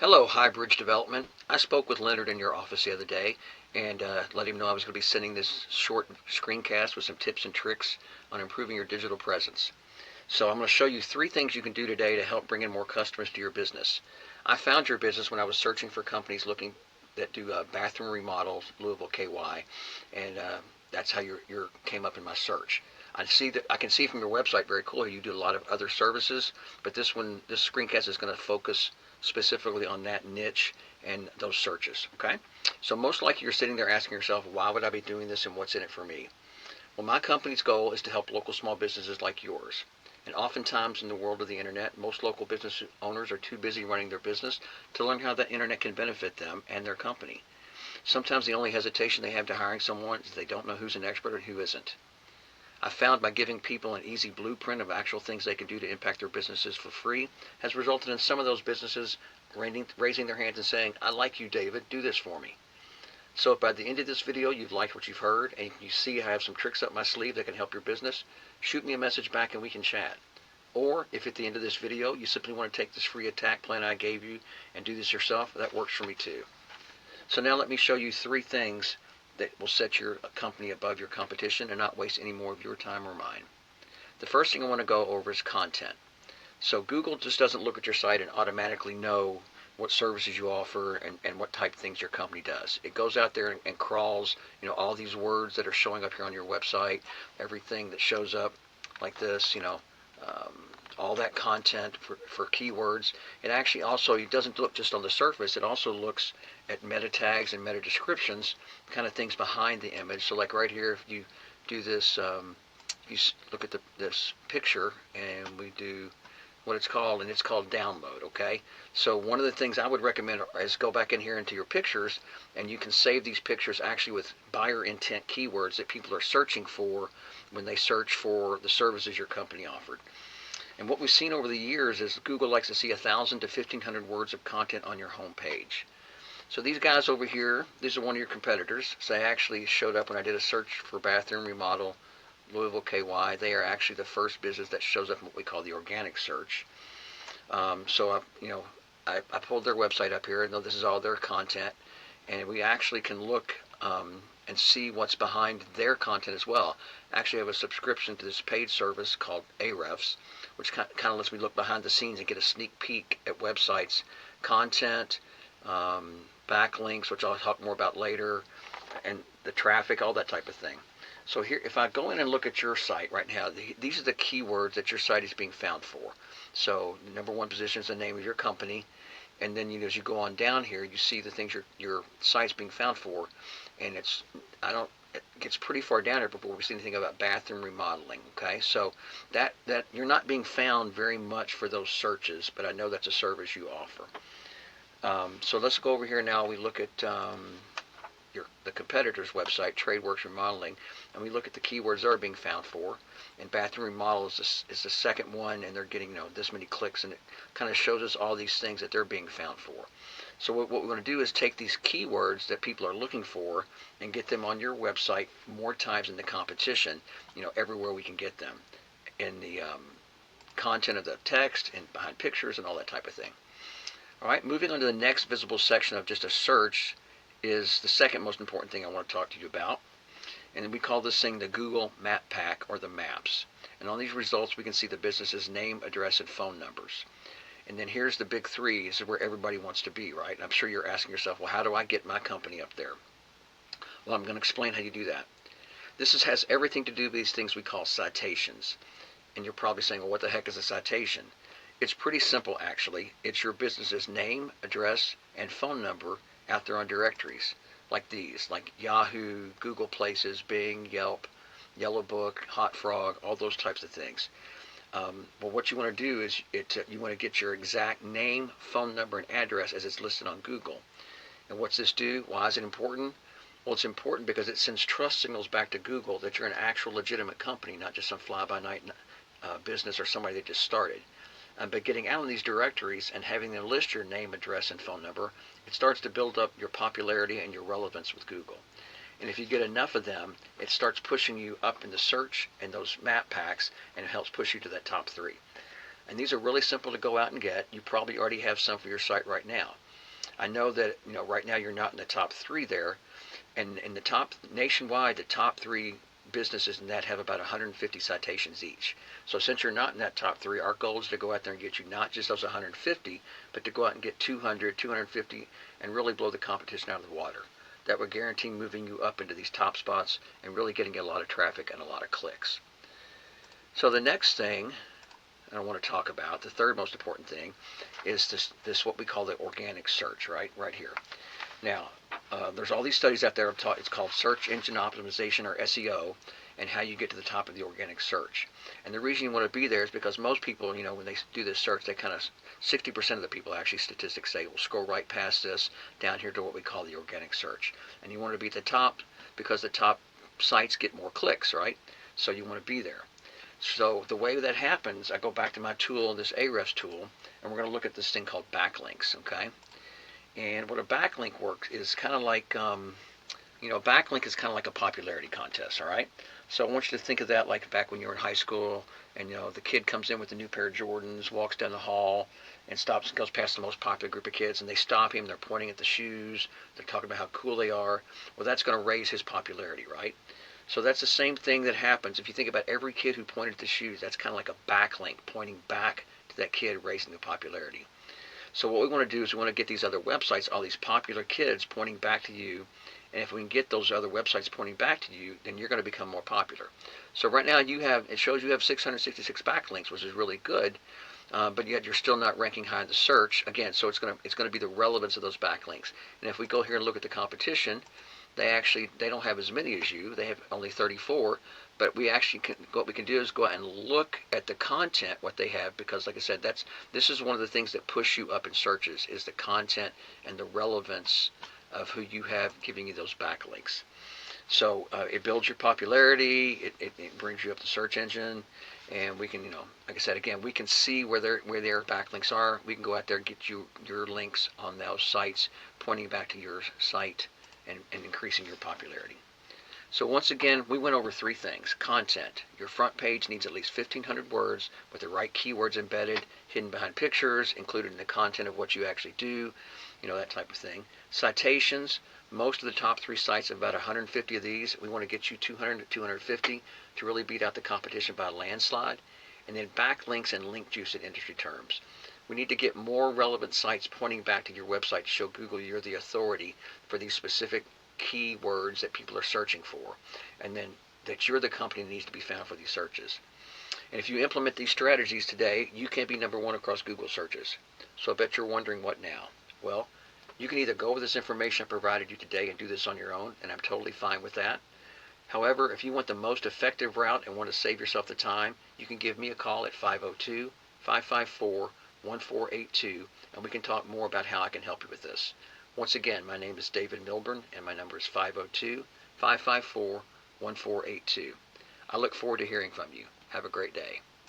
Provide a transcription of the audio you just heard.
Hello, Highbridge Development. I spoke with Leonard in your office the other day and let him know I was going to be sending this short screencast with some tips and tricks on improving your digital presence. So I'm going to show you 3 things you can do today to help bring in more customers to your business. I found your business when I was searching for companies looking that do bathroom remodels, Louisville, KY, and that's how your came up in my search. I can see from your website very clearly you do a lot of other services, but this screencast is going to focus specifically on that niche and those searches. Okay, so most likely you're sitting there asking yourself, why would I be doing this and what's in it for me? Well, my company's goal is to help local small businesses like yours. And oftentimes in the world of the internet, most local business owners are too busy running their business to learn how the internet can benefit them and their company. Sometimes the only hesitation they have to hiring someone is they don't know who's an expert and who isn't. I found by giving people an easy blueprint of actual things they can do to impact their businesses for free has resulted in some of those businesses raising their hands and saying, I like you, David, do this for me. So if by the end of this video you've liked what you've heard and you see I have some tricks up my sleeve that can help your business, shoot me a message back and we can chat. Or if at the end of this video you simply want to take this free attack plan I gave you and do this yourself, that works for me too. So now let me show you 3 things that will set your company above your competition and not waste any more of your time or mine. The first thing I want to go over is content. So Google just doesn't look at your site and automatically know what services you offer and what type of things your company does. It goes out there and crawls, all these words that are showing up here on your website, everything that shows up like this, um, all that content for keywords. It actually also, it doesn't look just on the surface, it also looks at meta tags and meta descriptions, kind of things behind the image. So like right here, if you do this, you look at this picture and we do what it's called, and it's called download. Okay, so one of the things I would recommend is go back in here into your pictures, and you can save these pictures actually with buyer intent keywords that people are searching for when they search for the services your company offered. And what we've seen over the years is Google likes to see 1,000 to 1,500 words of content on your home page. So these guys over here, these are one of your competitors. So they actually showed up when I did a search for bathroom remodel Louisville, KY. They are actually the first business that shows up in what we call the organic search. So I pulled their website up here. I know this is all their content, and we actually can look and see what's behind their content as well. Actually, I have a subscription to this paid service called Ahrefs, which kind of lets me look behind the scenes and get a sneak peek at websites, content, backlinks, which I'll talk more about later, and the traffic, all that type of thing. So here, if I go in and look at your site right now, these are the keywords that your site is being found for. So the number 1 position is the name of your company, and then as you go on down here, you see the things your site's being found for, and it gets pretty far down here before we see anything about bathroom remodeling. Okay, so that you're not being found very much for those searches, but I know that's a service you offer. So let's go over here now. We look at the competitor's website, TradeWorks Remodeling, and we look at the keywords they're being found for. And bathroom remodel is the second one, and they're getting this many clicks, and it kind of shows us all these things that they're being found for. So what we want to do is take these keywords that people are looking for and get them on your website more times than the competition. Everywhere we can get them in the content of the text and behind pictures and all that type of thing. All right, moving on to the next visible section of just a search is the second most important thing I want to talk to you about. And we call this thing the Google Map Pack, or the maps. And on these results we can see the business's name, address, and phone numbers. And then here's the big 3. This is where everybody wants to be, right? And I'm sure you're asking yourself, well, how do I get my company up there? Well, I'm going to explain how you do that. This has everything to do with these things we call citations. And you're probably saying, well, what the heck is a citation? It's pretty simple, actually. It's your business's name, address, and phone number out there on directories like these, like Yahoo, Google Places, Bing, Yelp, Yellow Book, Hot Frog, all those types of things. But what you want to do is you want to get your exact name, phone number, and address as it's listed on Google. And what's this do? Why is it important? Well, it's important because it sends trust signals back to Google that you're an actual legitimate company, not just some fly-by-night business or somebody that just started. But getting out in these directories and having them list your name, address, and phone number, it starts to build up your popularity and your relevance with Google. And if you get enough of them, it starts pushing you up in the search and those map packs, and it helps push you to that top 3. And these are really simple to go out and get. You probably already have some for your site right now. I know that right now you're not in the top three there, and in the top nationwide, the top three businesses in that have about 150 citations each. So since you're not in that top three, our goal is to go out there and get you not just those 150, but to go out and get 200, 250, and really blow the competition out of the water. That would guarantee moving you up into these top spots and really getting a lot of traffic and a lot of clicks. So the next thing I want to talk about, the third most important thing, is this what we call the organic search, right here. Now, there's all these studies out there. It's called search engine optimization, or SEO, and how you get to the top of the organic search. And the reason you want to be there is because most people, when they do this search, they 60% of the people, actually, statistics say, will scroll right past this down here to what we call the organic search. And you want to be at the top because the top sites get more clicks, right? So you want to be there. So the way that happens, I go back to my tool, this Ahrefs tool, and we're going to look at this thing called backlinks, okay? And what a backlink works is kind of like, backlink is kind of like a popularity contest, all right? So I want you to think of that like back when you were in high school, and the kid comes in with a new pair of Jordans, walks down the hall, and goes past the most popular group of kids, and they stop him. They're pointing at the shoes. They're talking about how cool they are. Well, that's going to raise his popularity, right? So that's the same thing that happens. If you think about every kid who pointed at the shoes, that's kind of like a backlink pointing back to that kid, raising the popularity. So what we want to do is we want to get these other websites, all these popular kids pointing back to you. And if we can get those other websites pointing back to you, then you're going to become more popular. So right now it shows you have 666 backlinks, which is really good. But yet you're still not ranking high in the search. Again, so it's going to be the relevance of those backlinks. And if we go here and look at the competition, they don't have as many as you. They have only 34. But what we can do is go out and look at the content, what they have, because like I said, this is one of the things that push you up in searches, is the content and the relevance of who you have giving you those backlinks. So it builds your popularity, it brings you up the search engine, and we can, like I said, again, we can see where their backlinks are. We can go out there and get you your links on those sites, pointing back to your site and increasing your popularity. So once again, we went over three things. Content. Your front page needs at least 1,500 words with the right keywords embedded, hidden behind pictures, included in the content of what you actually do, that type of thing. Citations. Most of the top three sites have about 150 of these. We want to get you 200 to 250 to really beat out the competition by a landslide. And then backlinks and link juice in industry terms. We need to get more relevant sites pointing back to your website to show Google you're the authority for these specific keywords that people are searching for, and then that you're the company that needs to be found for these searches. And if you implement these strategies today, you can be number one across Google searches. So I bet you're wondering, what now? Well, you can either go over this information I provided you today and do this on your own, and I'm totally fine with that. However, if you want the most effective route and want to save yourself the time, you can give me a call at 502-554-1482, and we can talk more about how I can help you with this. Once again, my name is David Milburn, and my number is 502-554-1482. I look forward to hearing from you. Have a great day.